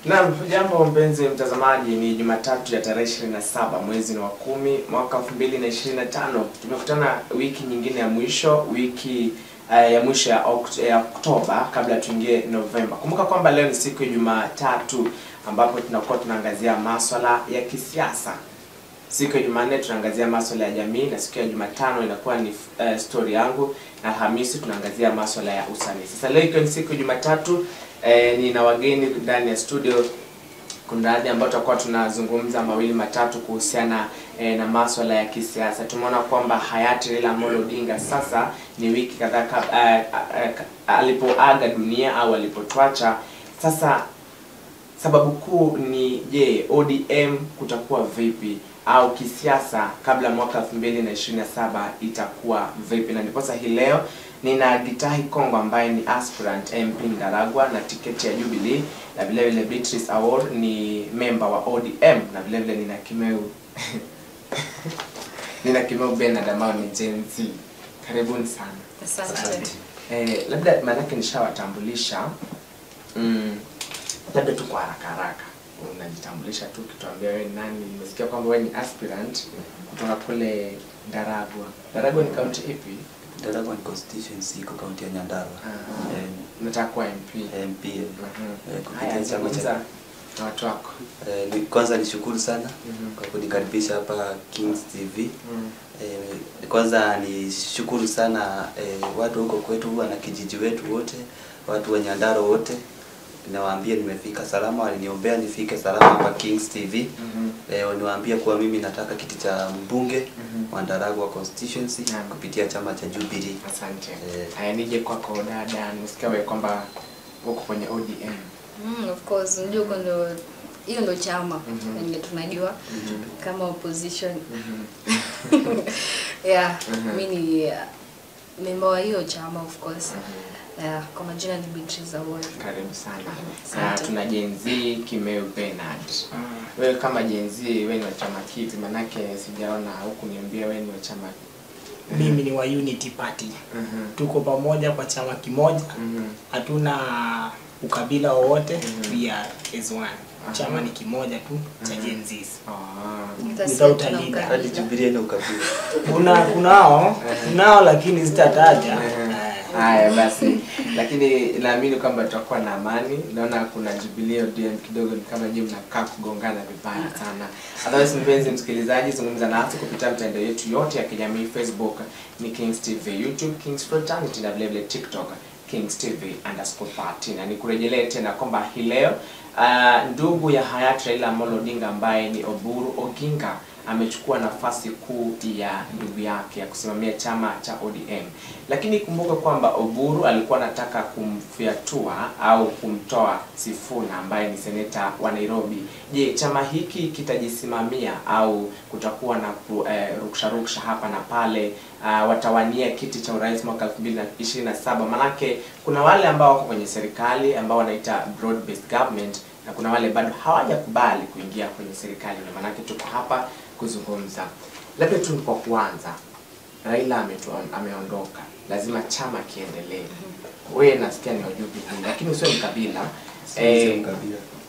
Naam, jambo mpenzi mtazamaji, ni Jumatatu ya tarehe 27 mwezi wa 10 mwaka 2025. Tumekutana wiki nyingine ya mwisho, wiki ya mwisho ya Oktoba kabla tuingie Novemba. Kumbuka kwamba leo ni siku ya Jumatatu ambapo tunakuwa tunaangazia masuala ya kisiasa. Siku ya Jumanne tunaangazia masuala ya jamii, na siku ya Jumatano inakuwa ni story yangu, na Alhamisi tunaangazia masuala ya usanii. Sasa leo ikiwa ni siku ya Jumatatu, nina wageni ndani ya studio. Kuna baadhi ambao tutakuwa tunazungumza mawili matatu kuhusiana na masuala ya kisiasa. Tumeona kwamba hayati Raila Amolo Odinga sasa ni wiki kadhaa alipoaga dunia au alipotuacha. Sasa sababu kuu ni je, ODM kutakuwa vipi, au kisiasa kabla mwaka 2027 itakuwa vipi? Na ndiposa hii leo nina Gitahi Kongo ambaye ni aspirant MP Ndaragwa na tiketi ya Jubilee, na vile vile Beatrice Award ni member wa ODM, na vile vile nina Kimeu nina Kimeu Bernard ambao ni Gen Z. Karibuni sana. Asante. Labda maanake nishawatambulisha, labda tu kwa haraka unajitambulisha tu, kituambia wewe nani. Nimesikia kwamba wewe ni aspirant kutoka kule Ndaragwa. Ndaragwa ni county ipi? Ndaragwa ni constituency iko county ya Nyandarua. Nataka kuwa MP. Kupitia chama cha na watu wako. Kwanza nishukuru sana kwa kunikaribisha hapa Kings TV. Kwanza nishukuru sana watu huko kwetu na kijiji wetu wote, watu wa Nyandarua wote. Nawaambia nimefika salama, waliniombea nifike salama hapa Kings TV. Niwaambia kuwa mimi nataka kiti cha mbunge wa Ndaragwa constituency kupitia chama cha Jubilee. Asante. Haya, nije kwako dada, nisikia wewe kwamba uko kwenye ODM. Of course, ndio ndo hiyo ndo chama ndio tunajua kama opposition. Mimi ni member wa hiyo chama of course. Kwa majina ni Beatrice Award. Karibu sana. Tuna Gen Z Kimeu Bernard. Wewe kama Gen Z, wewe ni wa chama kipi? Manake sijaona huku niambia wewe ni wa chama. Mimi ni wa Unity Party. Tuko pamoja kwa chama kimoja. Hatuna ukabila wowote, we are as one. Chama ni kimoja tu cha Gen Z. Hadi Jubilee na ukabila. Kunao lakini sitataja. Haya basi, lakini naamini kwamba tutakuwa na amani. Naona kuna Jubilee ODM kidogo ni kama nyinyi mnakaa kugongana vibaya sana. Otherwise, mpenzi msikilizaji, zungumza nasi kupitia mitandao yetu yote ya kijamii. Facebook ni Kings TV, YouTube Kings Fraternity, na vile vile TikTok Kings TV_13. Na nikurejelee tena kwamba hii leo ndugu ya hayati Raila Amolo Odinga ambaye ni Oburu Oginga amechukua nafasi kuu ya ndugu yake ya kusimamia chama cha ODM. Lakini kumbuka kwamba Oburu alikuwa anataka kumfiatua au kumtoa Sifuna ambaye ni seneta wa Nairobi. Je, chama hiki kitajisimamia au kutakuwa na ruksha hapa na pale? Watawania kiti cha urais mwaka 2027. Manake kuna wale ambao wako kwenye serikali ambao wanaita broad based government, na kuna wale bado hawajakubali kuingia kwenye serikali. Na manake tuko hapa kuzungumza. Labda tu kwa kwanza, Raila ameondoka, lazima chama kiendelee. Wewe nasikia ni Jubilee, lakini usiwe mkabila.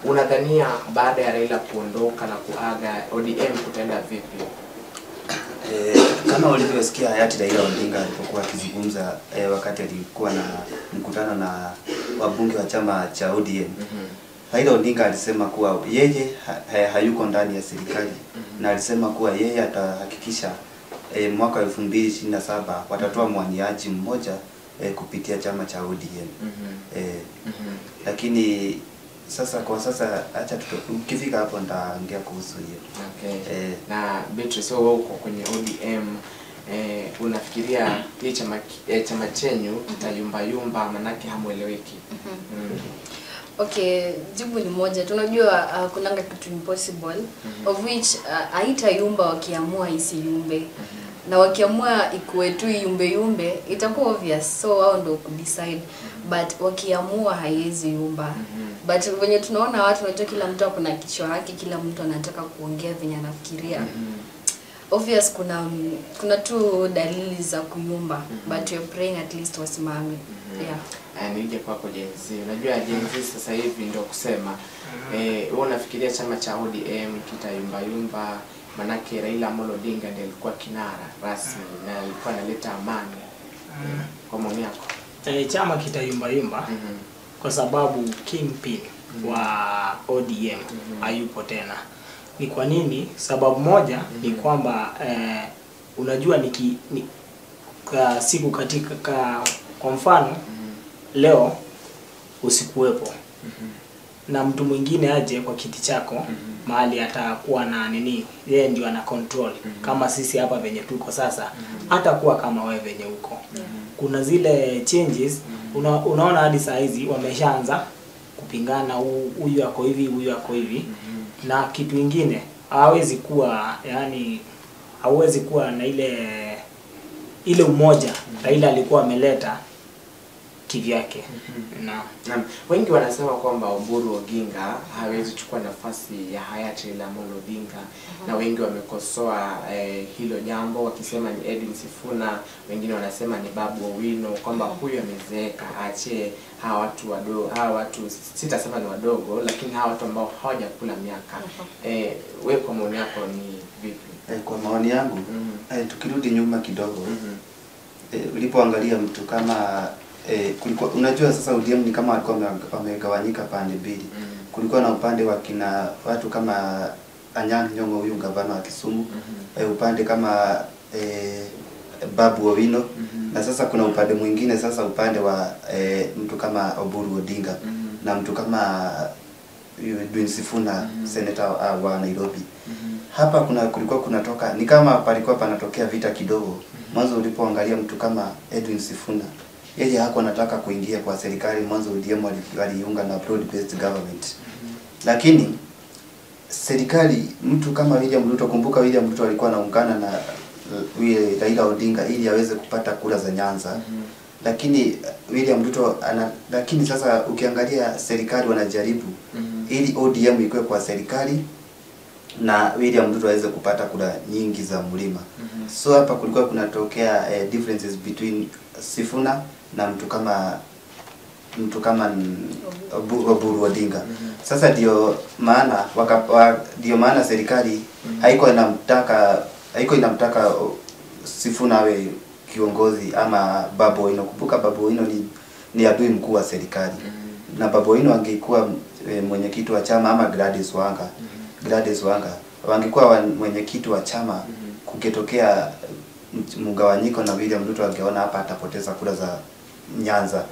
Unadhania baada ya Raila kuondoka na kuaga, ODM kutaenda vipi? Kama ulivyosikia hayati Raila Odinga alipokuwa akizungumza wakati alikuwa na mkutano na wabunge wa chama cha ODM. Raila Odinga alisema kuwa yeye hayuko ndani ya serikali, na alisema kuwa yeye atahakikisha mwaka 2027 watatoa mwaniaji mmoja kupitia chama cha ODM. Lakini sasa kwa sasa acha ukifika hapo nitaongea kuhusu hiyo. Na Beatrice, wewe uko kwenye ODM, unafikiria hii chama chenyu kitayumba manake hamueleweki? Okay, jibu ni moja. Tunajua kunanga kitu impossible of which haitayumba wakiamua isiyumbe. Na wakiamua ikuwe tu yumbe itakuwa obvious, so wao ndio kudecide. But wakiamua haiwezi yumba. But wenye tunaona watu, unajua kila mtu ako na kichwa yake, kila mtu anataka kuongea venye anafikiria. obvious kuna tu dalili za kuyumba, but you're praying at least wasimame. Yeah. Nije kwako Gen Z. Unajua Gen Z sasa hivi ndio kusema wewe unafikiria chama cha ODM kitayumba, manake Raila Amolo Odinga ndiye alikuwa kinara rasmi na alikuwa analeta amani. Kwa maoni yako? Chama kitayumba kwa sababu kingpin wa ODM hayupo tena. Ni kwa nini? Sababu moja ni kwamba unajua siku katika kwa mfano leo usikuwepo na mtu mwingine aje kwa kiti chako mahali atakuwa na nini, yeye ndio ana control kama sisi hapa venye tuko sasa, hatakuwa kama wewe venye uko. Kuna zile changes unaona hadi saa hizi wameshaanza kupingana, huyu ako hivi, huyu ako hivi. Na kitu kingine hawezi kuwa, yani hawezi kuwa na ile umoja Raila alikuwa ameleta kivyake. Naam. Wengi wanasema kwamba Oburu Oginga hawezi chukua nafasi ya hayati Raila Amolo Odinga, na wengi wamekosoa hilo jambo wakisema ni Edwin Sifuna, wengine wanasema ni Babu Owino, kwamba huyu amezeeka, aache hawa watu wadogo, hawa watu sitasema ni wadogo, lakini hawa watu ambao hawajakula miaka. Wewe kwa maoni yako ni vipi? Kwa maoni yangu tukirudi nyuma kidogo, ulipoangalia mtu kama kulikuwa, unajua sasa ODM ni kama walikuwa wamegawanyika pande mbili. Kulikuwa na upande wa kina watu kama Anyang' Nyong'o, huyu gavana wa Kisumu, upande kama Babu Owino, na sasa kuna upande mwingine sasa, upande wa mtu kama Oburu Odinga na mtu kama Edwin Sifuna, senator wa Nairobi. Hapa kulikuwa kunatoka ni kama palikuwa panatokea vita kidogo. Mwanzo ulipoangalia mtu kama Edwin Sifuna, yeye hakuwa anataka kuingia kwa serikali. Mwanzo ODM waliunga na broad based government. Lakini serikali, mtu kama William Ruto, kumbuka William Ruto alikuwa anaungana na Raila Odinga ili aweze kupata kura za Nyanza. Lakini William Ruto lakini sasa ukiangalia serikali wanajaribu ili ODM ikuwe kwa serikali na William Ruto aweze kupata kura nyingi za mlima. So hapa kulikuwa kunatokea differences between Sifuna na mtu kama Oburu Odinga. Sasa ndio maana serikali haiko inamtaka Sifuna awe kiongozi ama Babu Owino. Kumbuka Babu Owino ni adui mkuu wa serikali. Na Babu Owino angekuwa mwenyekiti wa chama ama Gladys Wanga wangekuwa mwenyekiti wa chama, kungetokea mgawanyiko na William Ruto angeona hapa atapoteza kura za Nyanza.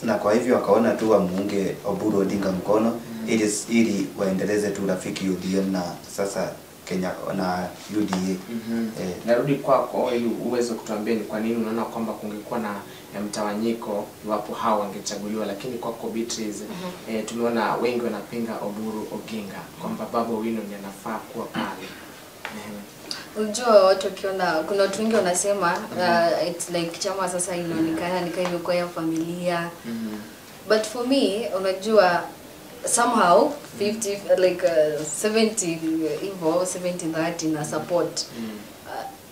Na kwa hivyo wakaona tu wamuunge Oburu Odinga mkono ili waendeleze tu rafiki ODM na sasa Kenya na UDA. Narudi kwako ili uweze kutuambia ni kwa nini unaona kwamba kungekuwa na mtawanyiko iwapo hao wangechaguliwa, lakini kwako Beatrice, tumeona wengi wanapinga Oburu Oginga kwamba Babu Owino ndiye anafaa kuwa pale. Unajua watu wakiona, kuna watu wengi wanasema it's like chama sasa inaonekana ni kama imekuwa ya familia. But for me, unajua somehow 50 like 70 hivyo 70-30 na support.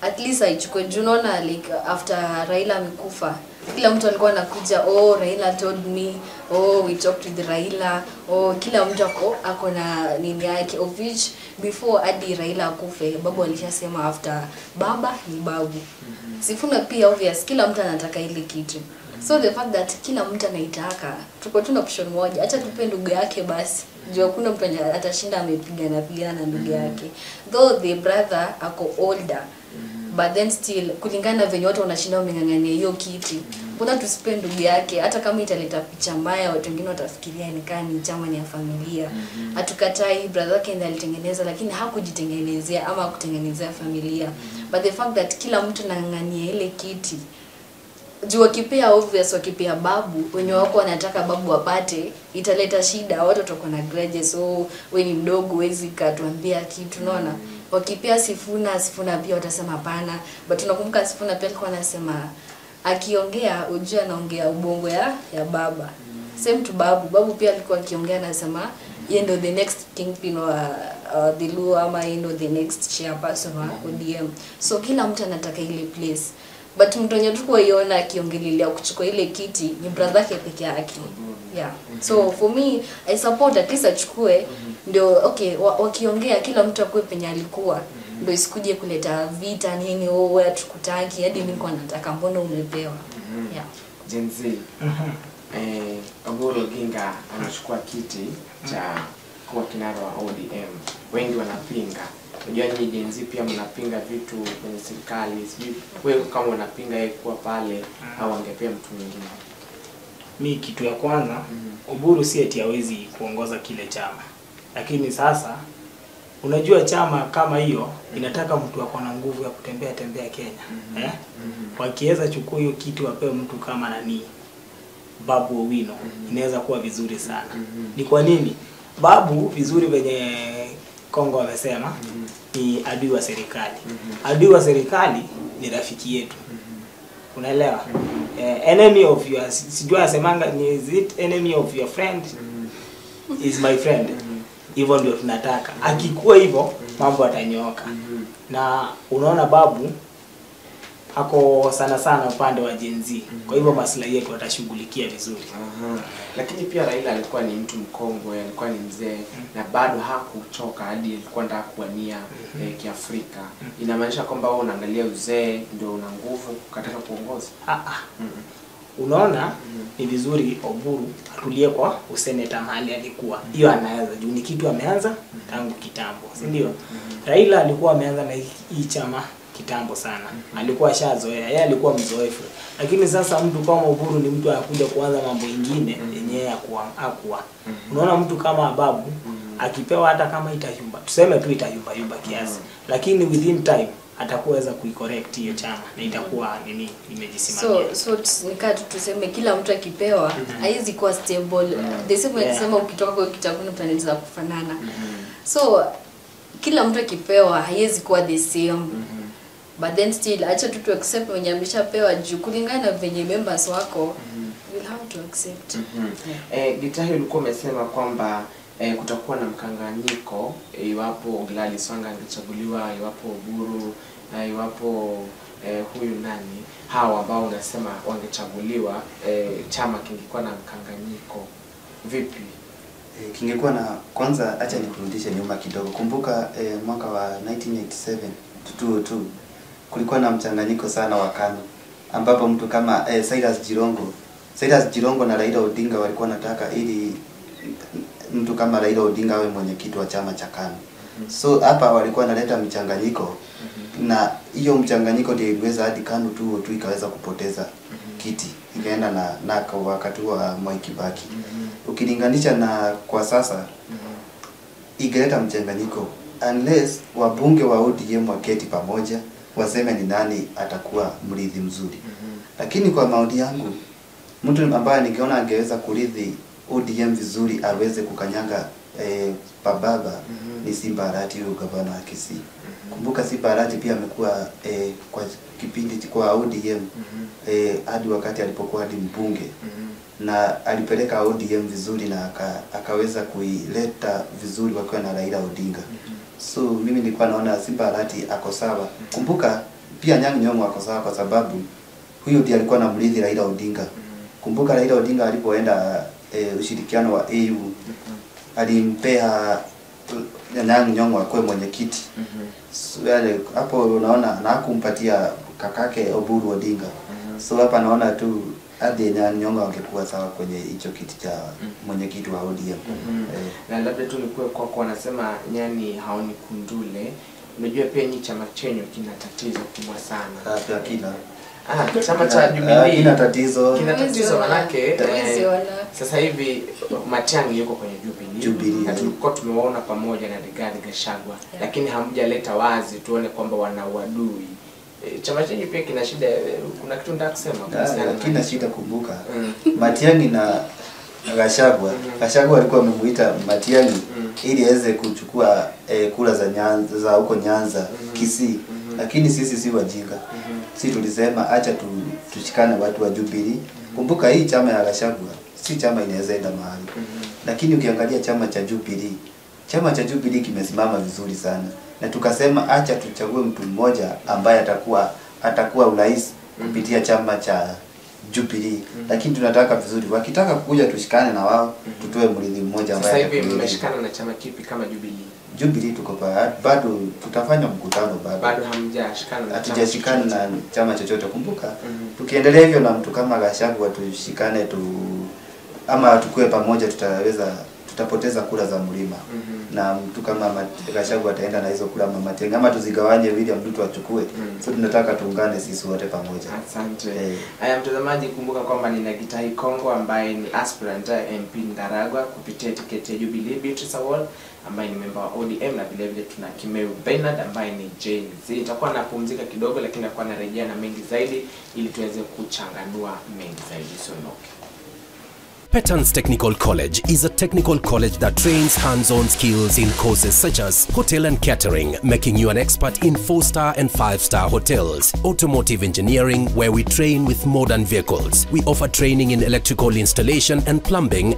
At least aichukue juu. Unaona like after Raila amekufa, kila mtu alikuwa anakuja, Raila told me, we talked with Raila, kila mtu ako na nini yake, of which before hadi Raila akufe Babu alishasema after baba ni babu. Sifuna pia obvious kila mtu anataka ile kitu. So the fact that kila mtu anaitaka, tuko tu na option moja, acha tupe ndugu yake basi. Juu kuna mtu atashinda amepigana na ndugu yake. Though the brother ako older, but then still kulingana venye watu wanashinda wamengangania hiyo kiti, mbona tusipe ndugu yake? Hata kama italeta picha mbaya, watu wengine watafikiria ni chama ni ya familia. Hatukatai brother wake ndiye alitengeneza, lakini hakujitengenezea ama kutengenezea familia. But the fact that kila mtu anangangania ile kiti, juu wakipea obvious, wakipea babu wenye wako wanataka babu wapate, italeta shida. Watu watakuwa na grudges, wewe ni mdogo huwezi katuambia kitu, unaona. Wakipea Sifuna pia watasema hapana. But tunakumbuka Sifuna pia alikuwa anasema akiongea ujue anaongea ubongo ya baba. Same to babu pia alikuwa akiongea anasema yeye ndio the next kingpin wa the Luo ama the next chairperson wa ODM. So kila mtu anataka ile place. But mtu mwenye tulikuwa iona akiongelelia kuchukua ile kiti ni brother yake peke yake. Yeah. So for me I support at least achukue ndio okay wakiongea kila mtu akue penye alikuwa. Ndio isikuje kuleta vita nini wewe tukutaki hadi niko nataka mbona umepewa. Yeah. Gen Z. Oburu Oginga anachukua kiti cha kuwa kinara wa ODM. Wengi wanapinga. Unajua nyinyi Gen Z pia mnapinga vitu kwenye serikali. Sijui wewe kama unapinga yeye kuwa pale au angepea mtu mwingine. Mi kitu ya kwanza Oburu si eti hawezi kuongoza kile chama. Lakini sasa unajua chama kama hiyo inataka mtu ako na nguvu ya kutembea Kenya. Wakiweza chukua hiyo kitu wapewe mtu kama nani Babu Owino inaweza kuwa vizuri sana. Ni kwa nini? Babu vizuri venye Kongo wamesema ni adui wa serikali. Adui wa serikali ni rafiki yetu. Unaelewa? Enemy of your sijua asemanga ni is it enemy of your friend is my friend. Hivyo ndio tunataka. Akikuwa hivyo mambo yatanyooka. Na unaona Babu ako sana upande wa Gen Z. Kwa hivyo maslahi yetu atashughulikia vizuri. Lakini pia Raila alikuwa ni mtu mkongwe, alikuwa ni mzee na bado hakuchoka hadi alikuwa anataka kuwania Kiafrika. Inamaanisha kwamba wewe unaangalia uzee ndio una nguvu katika kuongoza. Unaona ni vizuri Oburu atulie kwa useneta mahali alikuwa. Hiyo anaweza juu ni kitu ameanza tangu kitambo, si ndio? Raila alikuwa ameanza na hii chama kitambo sana. Alikuwa ashazoea, yeye alikuwa mzoefu. Lakini sasa mtu kama Oburu ni mtu anakuja kuanza mambo mengine yenyewe hakuwa. Unaona mtu kama Babu akipewa hata kama itayumba. Tuseme tu itayumba kiasi. Lakini within time atakuweza kuicorrect hiyo chama na itakuwa nini imejisimamia. So nikatu tuseme kila mtu akipewa haizi kuwa stable. The same kusema ukitoka kwa kitabu mtanaweza kufanana. So kila mtu akipewa haizi kuwa the same. But then still acha tu accept wenye ameshapewa juu kulingana venye members wako will have to accept. Gitahi ulikuwa umesema kwamba kutakuwa na mkanganyiko iwapo Gladys Wanga angechaguliwa, iwapo Oburu, iwapo huyu nani hawa ambao unasema wangechaguliwa, chama kingekuwa na mkanganyiko vipi? Kingekuwa na kwanza acha nikurudishe nyuma kidogo. Kumbuka mwaka wa 1987 202 kulikuwa na mchanganyiko sana wa KANU ambapo mtu kama Cyrus Jirongo na Raila Odinga walikuwa nataka ili mtu kama Raila Odinga awe mwenyekiti wa chama cha KANU. So hapa walikuwa naleta mchanganyiko na hiyo mchanganyiko ndio iliweza hadi KANU tu ikaweza kupoteza kiti. Ikaenda na kwa wakati wa Mwai Kibaki. Ukilinganisha na kwa sasa igeleta mchanganyiko unless wabunge wa ODM waketi pamoja waseme ni nani atakuwa mrithi mzuri. Lakini kwa maoni yangu mtu ambaye ningeona angeweza kurithi ODM vizuri aweze kukanyanga bababa ni Simba Arati, gavana wa Kisii. Kumbuka Simba Arati pia amekuwa kwa kipindi kwa ODM hadi wakati alipokuwa hadi mbunge na alipeleka ODM vizuri na akaweza kuileta vizuri wakiwa na Raila Odinga. So mimi nilikuwa naona Simba Arati ako sawa. Kumbuka pia Nyang' Nyong'o ako sawa kwa sababu huyo ndiye alikuwa na mrithi Raila Odinga. Kumbuka Raila Odinga alipoenda ushirikiano wa AU alimpea Nyang' Nyong'o akuwe mwenyekiti. So yale hapo unaona na hakumpatia kakake Oburu Odinga. So hapa naona tu hadi Nyang' Nyong'o angekuwa sawa kwenye hicho kiti cha mwenyekiti wa ODM. Na labda tu nikuwe kwa wanasema nyani haoni kundule. Unajua pia ni chama chenyu kina tatizo kubwa sana. Pia kina chama cha Jubilee kina tatizo manake sasa hivi Matiang'i yuko kwenye Jubilee. Na tulikuwa tumewaona pamoja na Rigathi Gachagua, lakini hamjaleta wazi tuone kwamba wana uadui. Chama chenyu pia kina shida, kuna kitu nataka kusema kina shida. Kumbuka Matiang'i na Gachagua alikuwa amemuita Matiang'i ili aweze kuchukua kura za Nyanza za huko Nyanza Kisii. Lakini sisi si wajinga. Sisi tulisema acha tushikane watu wa Jubilee. Kumbuka hii chama ya Gachagua si chama inaweza enda mahali. Lakini ukiangalia chama cha Jubilee chama cha Jubilee kimesimama vizuri sana. Na tukasema acha tuchague mtu mmoja ambaye atakuwa urais kupitia chama cha Jubilee. Lakini tunataka vizuri. Wakitaka kuja tushikane na wao, tutoe mrithi mmoja ambaye sasa hivi mmeshikana na chama kipi kama Jubilee? Jubilee tuko bado tutafanya mkutano bado hamjashikana na hatujashikana na chama chochote. Kumbuka tukiendelea hivyo na mtu kama Gachagua tushikane ama tukue pamoja, tutapoteza kura za mlima. Na mtu kama Gachagua ataenda na hizo kura Matiang'i, ama tuzigawanye William Ruto achukue. So tunataka tuungane sisi wote pamoja. Asante. Haya mtazamaji, kumbuka kwamba nina Gitahi Kongo ambaye ni aspirant MP Ndaragwa kupitia tiketi ya Jubilee, Beatrice Award ambaye ni member wa ODM, na vile vile tuna Kimeu Bernard ambaye ni Gen Z. Itakuwa napumzika kidogo, lakini nakuwa narejea na mengi zaidi ili tuweze kuchanganua mengi zaidi. So Petans Technical College is a technical college that trains hands-on skills in courses such as hotel and catering, making you an expert in 4-star and 5-star hotels. Automotive engineering, where we train with modern vehicles. We offer training in electrical installation and plumbing,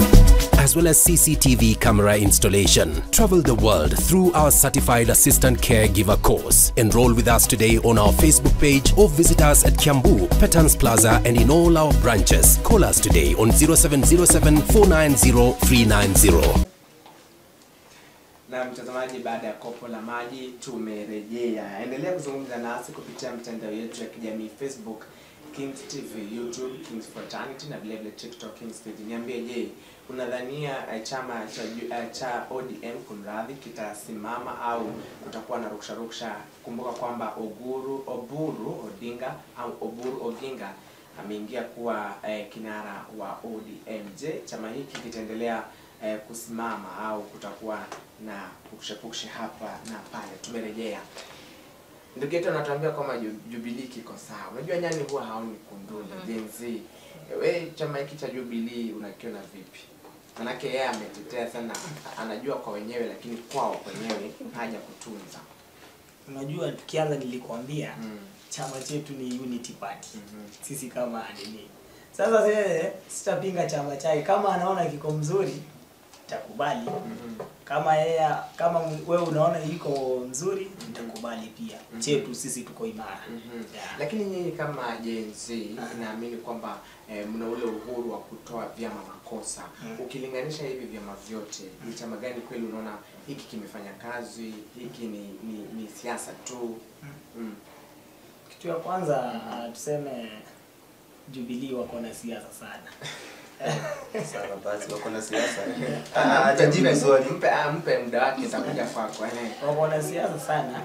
as well as CCTV camera installation. Travel the world through our certified assistant caregiver course. Enroll with us today on our Facebook page or visit us at Kiambu, Petans Plaza, and in all our branches. Call us today on 0707490390. Na mtazamaji, baada ya kopo la maji tumerejea. Endelea kuzungumza nasi kupitia mitandao yetu ya kijamii Facebook Kings TV, YouTube Kings Fraternity, na vile vile TikTok Kings TV. Niambie, je, unadhania chama cha ODM kunradhi kitasimama au kutakuwa na ruksha? Kumbuka kwamba Oburu Oginga ameingia kuwa kinara wa ODM. Je, chama hiki kitaendelea kusimama au kutakuwa na pukshe hapa na pale? Tumerejea. Ndugu yetu anatuambia kwamba Jubilee kiko sawa. Unajua nyani huwa haoni kundule. Gen Z, wewe chama hiki cha Jubilee unakiona vipi? Manake yeye ametetea sana, anajua kwa wenyewe, lakini kwao wenyewe haja kutunza. Unajua tukianza nilikwambia chama chetu ni Unity Party. Sisi kama nini. Sasa sitapinga chama chake, kama anaona kiko mzuri takubali. Kama wewe unaona iko mzuri utakubali pia. Chetu sisi tuko imara. Lakini nyinyi kama Gen Z naamini kwamba mna ule uhuru wa kutoa vyama makosa. Ukilinganisha hivi vyama vyote, ni chama gani kweli unaona hiki kimefanya kazi, hiki ni siasa tu? Kitu ya kwanza tuseme Jubilee wako na siasa sana. Sana basi wako na siasa. Ajajibu swali. Mpe muda wake itakuja kwako. Wako na siasa sana,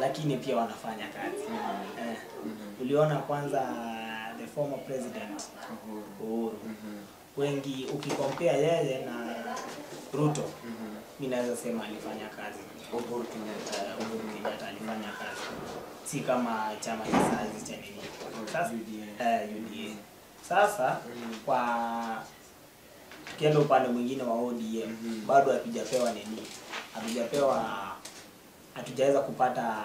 lakini pia wanafanya kazi. Uliona kwanza the former president Uhuru. Wengi ukikompea yeye na Ruto, mimi naweza sema alifanya kazi. Uhuru Kenyatta alifanya kazi. Si kama chama cha sasa cha nini. Sasa UDA. Sasa kwa tukienda upande mwingine wa ODM, bado hatujaweza kupata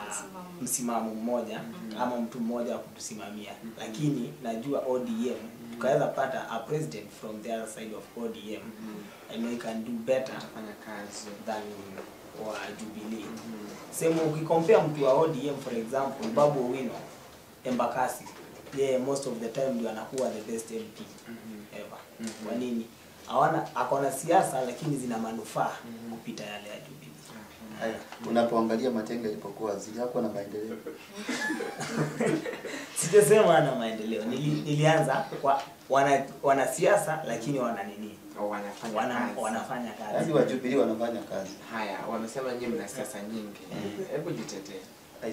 msimamo mmoja ama mtu mmoja wa kutusimamia. Lakini najua ODM tukaweza pata a president from the other side of ODM, and we can do better kufanya kazi than wa Jubilee. Sema ukikompea mtu wa ODM, for example Babu Owino Embakasi, most of the time ndio anakuwa the best MP ever. Kwa nini? Akona siasa lakini zina manufaa kupita yale ya Jubilee. Haya, unapoangalia Matenga ilipokuwa hakuwa na maendeleo. Sijasema ana maendeleo. Nilianza wana siasa lakini wanafanya kazi. Yaani wa Jubilee wanafanya kazi. Haya, wamesema nyinyi mna siasa nyingi. Hebu jitetee.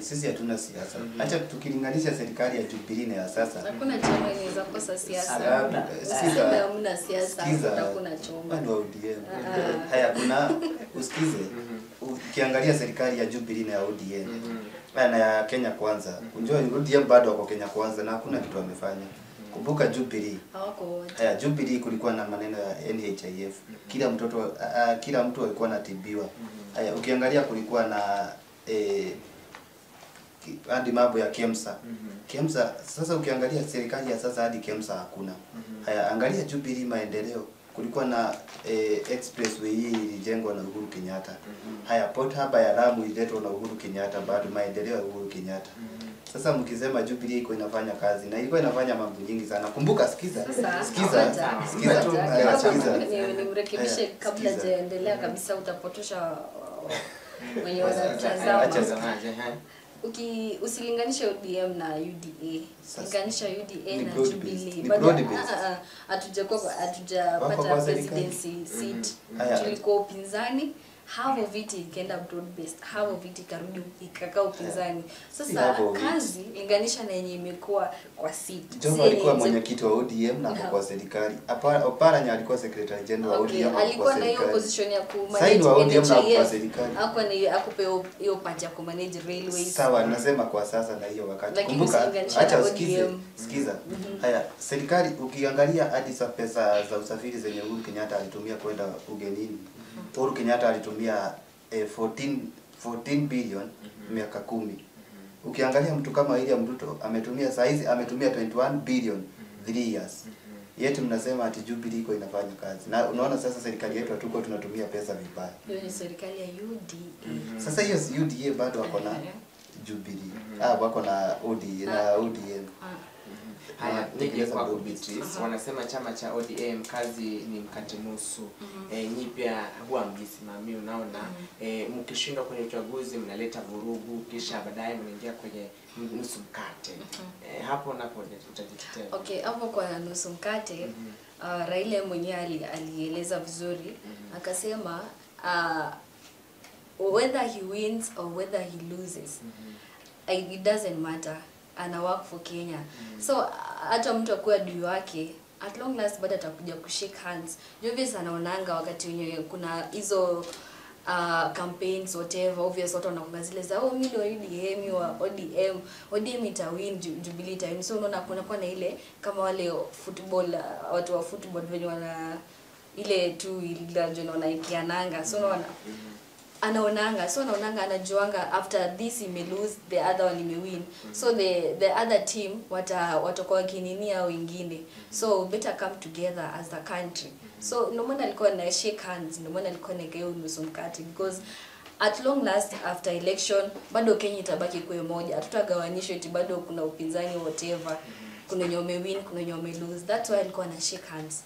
Sisi hatuna siasa. Acha tukilinganisha serikali ya Jubilee na ya sasa. Hakuna chama inaweza kosa siasa. Usiseme hamna siasa, hakuna chama. Bado ODM. Haya, kuna usikize. Ukiangalia serikali ya Jubilee na ya ODM na ya Kenya Kwanza. Unajua ODM bado wako Kenya Kwanza na hakuna kitu wamefanya. Kumbuka Jubilee. Hawako wote. Haya, Jubilee kulikuwa na maneno ya NHIF. Kila mtu alikuwa anatibiwa. Haya, ukiangalia kulikuwa na hadi mambo ya KEMSA. KEMSA sasa ukiangalia serikali ya sasa hadi KEMSA hakuna. Haya, angalia Jubilee maendeleo. kulikuwa na expressway hii ilijengwa na Uhuru Kenyatta. Haya, Port Harbour ya Lamu ililetwa na Uhuru Kenyatta, bado maendeleo ya Uhuru Kenyatta. Sasa mkisema Jubilee iko inafanya kazi na ilikuwa inafanya mambo nyingi sana. Kumbuka, sikiza. Nimrekebishe kabla hajaendelea kabisa, utapotosha wenye wanatazama. Usilinganishe ODM na UDA. Linganisha UDA na Jubilee. Bado hatujapata presidency seat. Tulikuwa upinzani. Half of it ikaenda broad based, half of it ikarudi ikakaa upinzani. Sasa kazi linganisha na yenye imekuwa kwa seat. Jomo alikuwa mwenyekiti wa ODM na kwa serikali. Oparanya alikuwa secretary general wa ODM. Alikuwa na hiyo position ya ku manage ODM na kwa serikali. Hakuwa na akupe hiyo part ya ku manage railways. Sawa, nasema kwa sasa na hiyo wakati. Kumbuka, acha sikiza. Haya, serikali ukiangalia hadi pesa za usafiri zenye Uhuru Kenyatta alitumia kwenda ugenini. Uhuru Kenyatta alitumia 14 billion miaka 10. Ukiangalia mtu kama William Ruto ametumia saizi 21 billion 3 years. Yetu mnasema ati Jubilee iko inafanya kazi. Na unaona sasa serikali yetu hatuko tunatumia pesa vibaya. Hiyo ni serikali ya UDA. Sasa hiyo UDA bado wako na Jubilee. Wako na ODM. Haya, nije kwa Beatrice. Wanasema chama cha ODM kazi ni mkate nusu. Nyi pia huwa mjisimamii, unaona. Mkishindwa kwenye uchaguzi mnaleta vurugu, kisha baadaye mnaingia kwenye nusu mkate. Hapo napo utajitetea. Okay, hapo kwa nusu mkate Raila mwenyewe alieleza vizuri. Akasema whether he wins or whether he loses, it doesn't matter. Ana work for Kenya. So hata mtu akuwa dui wake, at long last baada atakuja kushake hands. Obvious anaonanga wakati wenye kuna hizo campaigns whatever, obvious watu wanakuwa zile za mimi ndio UDM wa ODM itawin, Jubilee itawin. So unaona kuna na ile kama wale football, watu wa football wenye wana ile tu ile ndio wanaikiananga. So unaona anaonanga, anajuanga after this he may lose, the other one may win. So the other team watakuwa kininia wengine. So better come together as a country. So no maana alikuwa na shake hands, no maana alikuwa na hiyo nusu mkate, because at long last after election bado Kenya itabaki kwa moja. Hatutagawanishwa eti bado kuna upinzani whatever. Kuna wenye win, kuna wenye lose. That's why alikuwa na shake hands.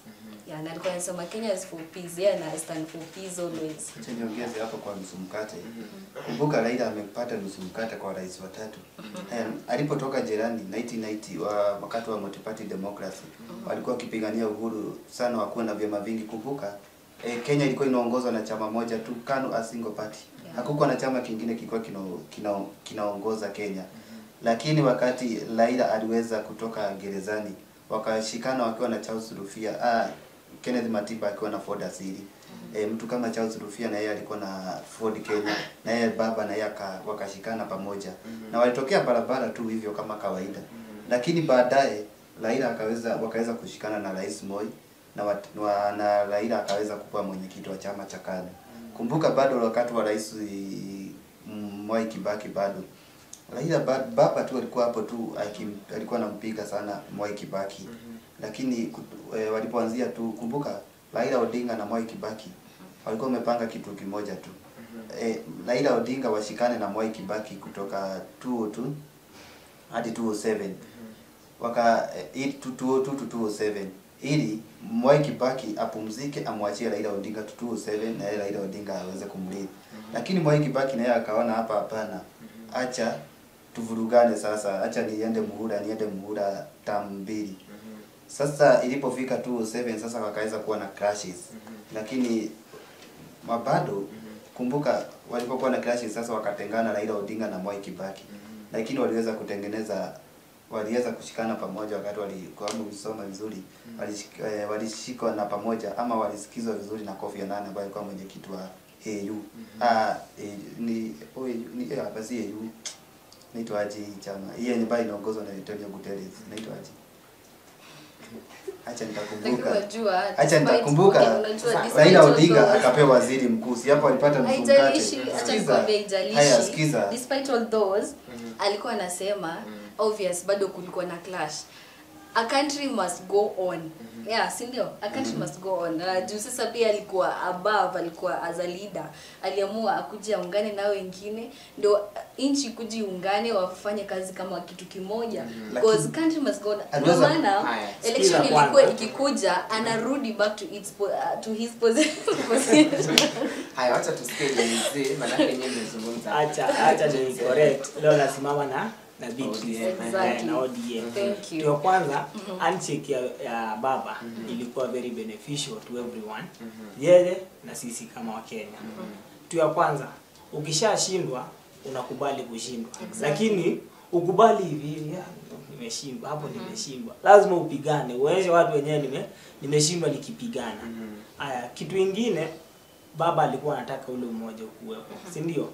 Yeah, na alikuwa anasema Kenya is for peace, yeah, na stand for peace always. Niongeze hapo kwa nusu mkate. Kumbuka Raila amepata nusu mkate kwa rais wa 3. Alipotoka jirani 1990 wakati wa multi-party democracy, walikuwa wakipigania uhuru sana, wakuwa na vyama vingi. Kumbuka Kenya ilikuwa inaongozwa na chama moja tu, KANU, a single party. Hakukuwa na chama kingine kilikuwa kinaongoza Kenya. Lakini wakati Raila aliweza kutoka gerezani, wakashikana wakiwa na Charles Rufia, Kenneth Matiba akiwa na Ford Asili. Mtu kama Charles Rufia na yeye alikuwa na Ford Kenya, na yeye baba na yeye wakashikana pamoja. Na walitokea barabara tu hivyo kama kawaida. Lakini baadaye Raila wakaweza kushikana na Rais Moi, na Raila akaweza kuwa mwenyekiti wa chama cha KANU. Kumbuka bado wakati wa Rais Moi Kibaki bado Raila baba tu alikuwa hapo tu, alikuwa anampiga sana Moi Kibaki. Lakini walipoanzia tu, kumbuka Raila Odinga na Moi Kibaki walikuwa wamepanga kitu kimoja tu. Raila Odinga washikane na Moi Kibaki kutoka 2002 hadi 2007. 2007 ili Moi Kibaki apumzike, amwachie Raila Odinga 2007 na Raila Odinga aweze kumrithi. Lakini Moi Kibaki naye akaona hapana, acha tuvurugane sasa, acha niende muhula term 2. Sasa ilipofika 2007 sasa wakaweza kuwa na clashes. Lakini bado kumbuka walipokuwa na clashes sasa wakatengana Raila Odinga na Moi Kibaki. Lakini waliweza kushikana pamoja wakati walikuwa wamesoma vizuri. Walishikwa na pamoja ama walisikizwa vizuri na Kofi Annan ambaye alikuwa mwenyekiti wa AU. Basi AU naitwa aje chama. Hii ni ambayo inaongozwa na Antonio Guterres. Naitwa aje? Acha nitakumbuka. Raila Odinga akapewa waziri mkuu. Si hapo alipata nusu mkate. Despite all those, alikuwa anasema obvious bado kulikuwa na clash. a country must go on. Yeah, si ndio? A country must go on. Juu sasa pia alikuwa above, alikuwa as a leader. Aliamua akuje aungane na wengine ndio inchi kujiungane wafanye kazi kama kitu kimoja. Because country must go on. Ndio maana election ilikuwa ikikuja anarudi back to his position. Haya, acha tusikie mzee, maana yake yeye amezungumza. Acha ni correct. Leo nasimama na Exactly. na ODM. Thank you. Ndio kwanza handshake ya baba ilikuwa very beneficial to everyone. Yeye na sisi kama Wakenya. Ya kwanza ukishashindwa unakubali kushindwa. Lakini ukubali hivi nimeshindwa hapo nimeshindwa. Lazima upigane. Uonyeshe watu wenyewe nimeshindwa nikipigana. Haya, kitu kingine baba alikuwa anataka ule umoja ukuwepo. Si ndio?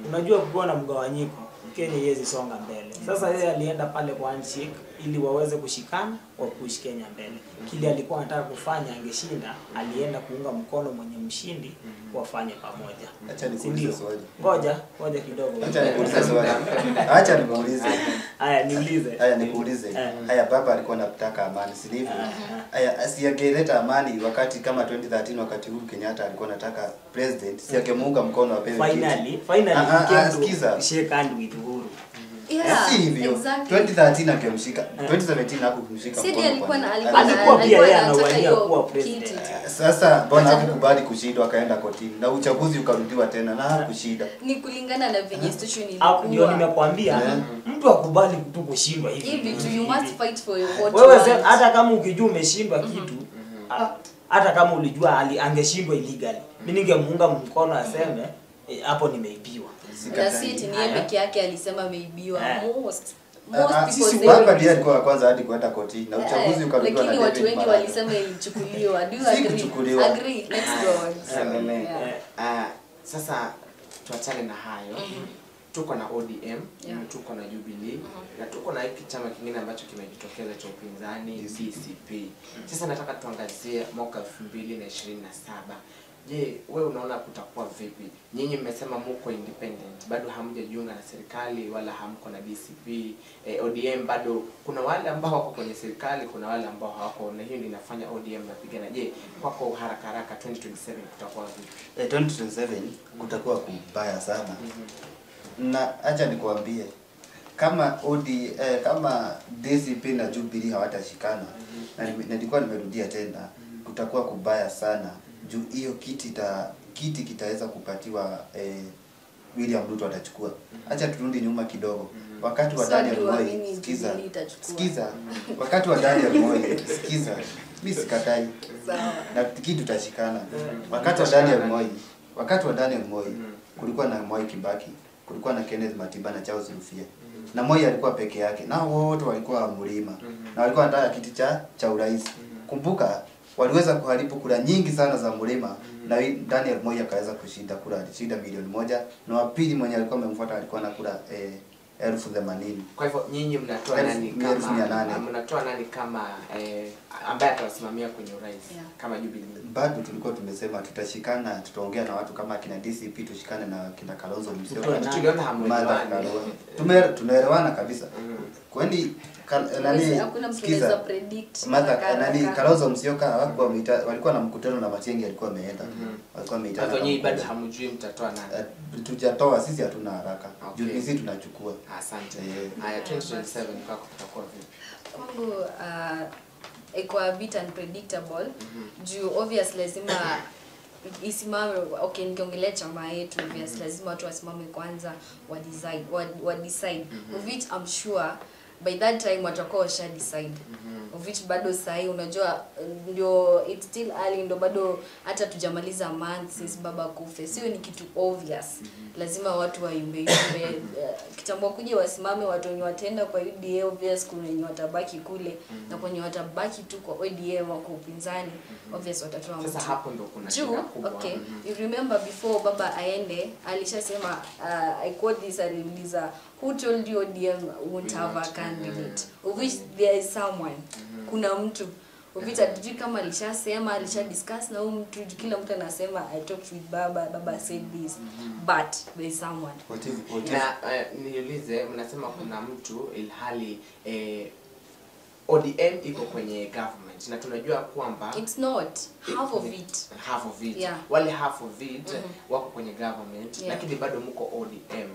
Unajua kukiwa na mgawanyiko Kenya yezi songa mbele. Sasa yeye alienda pale kwa handshake ili waweze kushikana kwa push Kenya mbele. Kile alikuwa anataka kufanya angeshinda, alienda kuunga mkono mwenye mshindi wafanye pamoja. Acha nikuulize swali. Ngoja kidogo. Acha nikuulize swali. Acha nikuulize. Haya niulize. Haya nikuulize. Haya baba alikuwa anataka amani, si ndivyo? Haya asiangeleta amani wakati kama 2013 wakati Uhuru Kenyatta alikuwa anataka president, si angemuunga mkono apewe Finally sikiza. shake hand with Uhuru. Yeah, si hivyo. exactly. 2013 akimshika, 2017 hakumshika Sidi mkono. alikuwa pia yeye anawania kuwa president. Sasa mbona hakukubali kushindwa akaenda kotini na uchaguzi ukarudiwa tena na hakushinda? Ni kulingana na venye situation ilikuwa. Ndio nimekwambia mtu akubali tu kushindwa hivi. Hivi tu you must fight for your what. Wewe hata kama ukijua umeshindwa kitu hata kama ulijua angeshindwa illegally. Mimi ningemuunga mkono aseme hapo nimeibiwa. Na sisi ni yeye peke yake alisema ameibiwa most sisi baba ndiye alikuwa kwanza hadi kwenda kotini na uchaguzi ukarudiwa. Lakini watu wengi walisema ilichukuliwa. Do you agree? Agree. Let's go on. Sasa tuachane na hayo. Tuko na ODM, tuko na Jubilee, na tuko na hiki chama kingine ambacho kimejitokeza cha upinzani DCP. Sasa nataka tuangazie mwaka 2027. Je, wewe unaona kutakuwa vipi? Nyinyi mmesema mko independent, bado hamjajiunga na serikali wala hamko na DCP. ODM bado kuna wale ambao wako kwenye serikali, kuna wale ambao hawako, na hiyo ndio inafanya ODM napigana. Je, kwako haraka 2027 kutakuwa vipi? 2027 kutakuwa kubaya sana. Na acha nikwambie kama kama DCP na Jubilee hawatashikana na nilikuwa nimerudia tena kutakuwa kubaya sana juu hiyo kiti kitaweza kupatiwa William Ruto atachukua. Acha turudi nyuma kidogo. Wakati wa Daniel Moi, sikiza. Wakati wa Daniel Moi, sikiza. Mimi sikatai. Sawa. Na kitu tutashikana. Wakati wa Daniel Moi kulikuwa na Moi Kibaki, kulikuwa na Kenneth Matiba na Charles Rufia. Na Moi alikuwa peke yake. Na wote walikuwa mlima. Na walikuwa wanataka kiti cha urais. Kumbuka waliweza kuharibu kura nyingi sana za mlima na Daniel Moi akaweza kushinda kura, alishinda milioni 1 na wa pili mwenye alikuwa amemfuata alikuwa na kura 1080. Kwa hivyo nyinyi mnatoa nani kama ambaye atawasimamia kwenye urais kama Jubilee? Bado tulikuwa tumesema tutashikana, tutaongea na watu kama kina DCP, tushikane na kina Kalonzo Musyoka. Tuliona hamwelewani. Tumeelewana kabisa. Kwani sikiza predict Kalonzo Musyoka walikuwa na mkutano na Matiang'i alikuwa ameenda. Walikuwa ameita. Kwa nyinyi bado hamjui mtatoa nani? Tujatoa, sisi hatuna haraka. Juu sisi tunachukua. Asante. Haya 2027 kwako kutakuwa vipi? Kwangu iko a bit unpredictable. Juu obvious lazima isimame. Okay, nikiongelea chama yetu obvious lazima watu wasimame kwanza wa decide of which I'm sure by that time watakuwa washa decide of which bado sahi unajua ndio it's still early, ndio bado hata tujamaliza months since baba kufe. Sio ni kitu obvious. Lazima watu wayumbe kitambo kuja wasimame, watu wenye watenda kwa UDA obvious, kuna wenye watabaki kule na kwenye watabaki tu kwa ODM wako upinzani obvious watatoa mtu. Sasa hapo ndo kuna shida kubwa. Okay, you remember before baba aende alishasema I quote this, aliuliza who told you ODM won't have a candidate, of which there is someone. Kuna mtu Uvita tujui kama alishasema, discuss na huyu mtu, kila mtu anasema I talked with baba said this, but there is someone. Na niulize, mnasema kuna mtu ilhali ODM iko kwenye government na tunajua kwamba It's not half of it. Half of it. Yeah. Wale half of it wako kwenye government, Yeah. lakini bado mko ODM.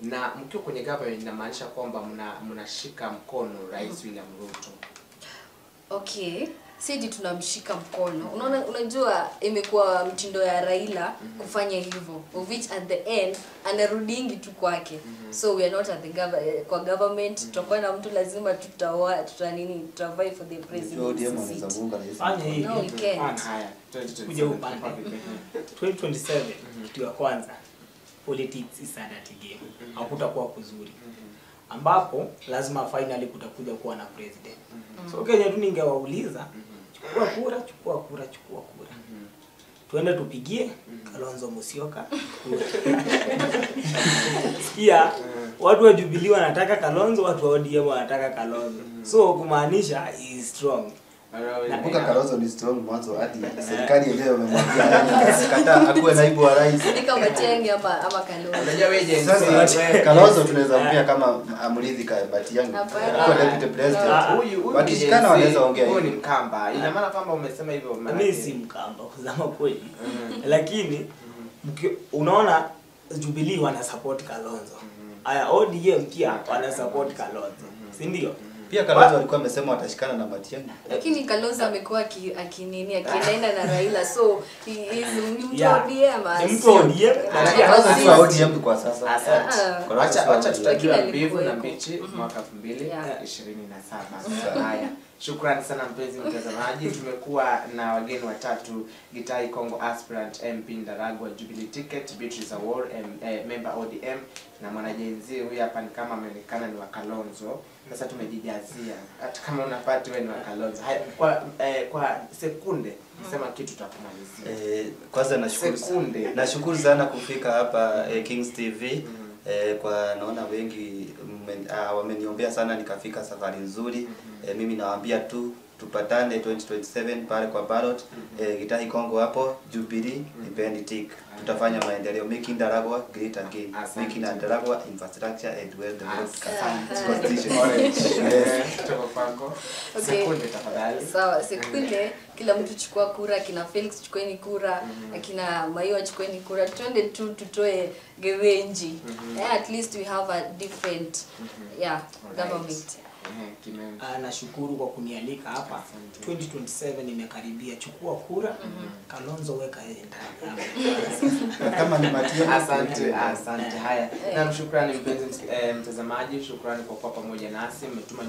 Na mkiwa kwenye government inamaanisha kwamba mnashika mkono Rais William Ruto. Okay. Sisi tunamshika mkono. Unajua imekuwa mtindo ya Raila kufanya hivyo. Of which at the end anarudingi tu kwake. So we are not at the government. Tutakuwa na mtu lazima tutavai for the ODM presidency anaweza seat. muunga rais. Fanya hivi. No, we can't. Haya, Kuja upande. 2027 kitu ya kwanza, politics is a dirty game. Hakutakuwa kuzuri. Ambapo lazima finally kutakuja kuwa na president. So Kenya tu ningewauliza, chukua kura. Tuende tupigie Kalonzo Musyoka. Sikia, watu wa Jubilee wanataka Kalonzo, watu wa ODM wanataka Kalonzo. So kumaanisha he is strong. Nakumbuka Kalonzo ni strong mwanzo hadi serikali yenyewe imemwambia sikataa akuwe naibu wa rais. Ni kama Tiang'i ama Kalonzo. Unajua wewe Sasa Kalonzo tunaweza mpia kama amridhi kabati yangu. Kwa deputy president. Huyu wakishikana wanaweza ongea hivi. Huyu ni hivi. Mkamba. Ina maana kwamba umesema hivyo maana. Mimi si Mkamba kusema kweli. Lakini unaona Jubilee wana support Kalonzo. Aya ODM pia wana support Kalonzo. Si ndio? Pia Kalonzo alikuwa amesema watashikana na Matiang'i. Lakini Kalonzo amekuwa akienda na Raila, so he is mtu ODM. Ni mtu ODM. Kalonzo si wa ODM kwa sasa. Asante. Acha tutajua Lakini mbivu na alikuweko. mbichi mwaka 2027. Haya. Shukrani sana mpenzi mtazamaji. Tumekuwa na wageni watatu, Gitahi Kongo aspirant MP Ndaragwa Jubilee ticket, Beatrice Award member ODM, na mwanajenzi huyu hapa ni kama ameonekana ni wa Kalonzo. Sasa tumejijazia. Hata kama unapata wewe ni wa Kalonzo. Haya, kwa sekunde nisema kitu tutakumalizia. Kwanza nashukuru sana kufika hapa Kings TV. Kwa naona wengi wameniombea sana nikafika safari nzuri. Mimi nawaambia tu tupatane 2027 pale kwa ballot. Gitahi Kongo hapo Jubilee nipende tick. Tutafanya maendeleo, making Ndaragwa great again. Making Ndaragwa infrastructure and well developed constitution. Kutoka kwako. Okay. Sekunde tafadhali. Sawa, sekunde kila mtu chukua kura, kina Felix chukueni kura, kina Maiwa chukueni kura. Twende tu tutoe gewenji. At least we have a different government. Nashukuru kwa kunialika hapa. 2027 imekaribia, chukua kura. Kalonzo weka yeye ndani. Kama ni Matiang'i. Asante. Haya. Na shukrani mpenzi mtazamaji, shukrani kwa kuwa pamoja nasi, mmetuma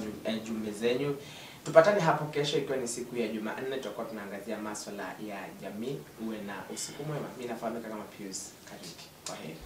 jumbe zenyu. Tupatane hapo kesho ikiwa ni siku ya Jumanne, tutakuwa tunaangazia masuala ya jamii. Uwe na usiku mwema. Mimi nafahamika kama Pius. Karibu. Kwaheri.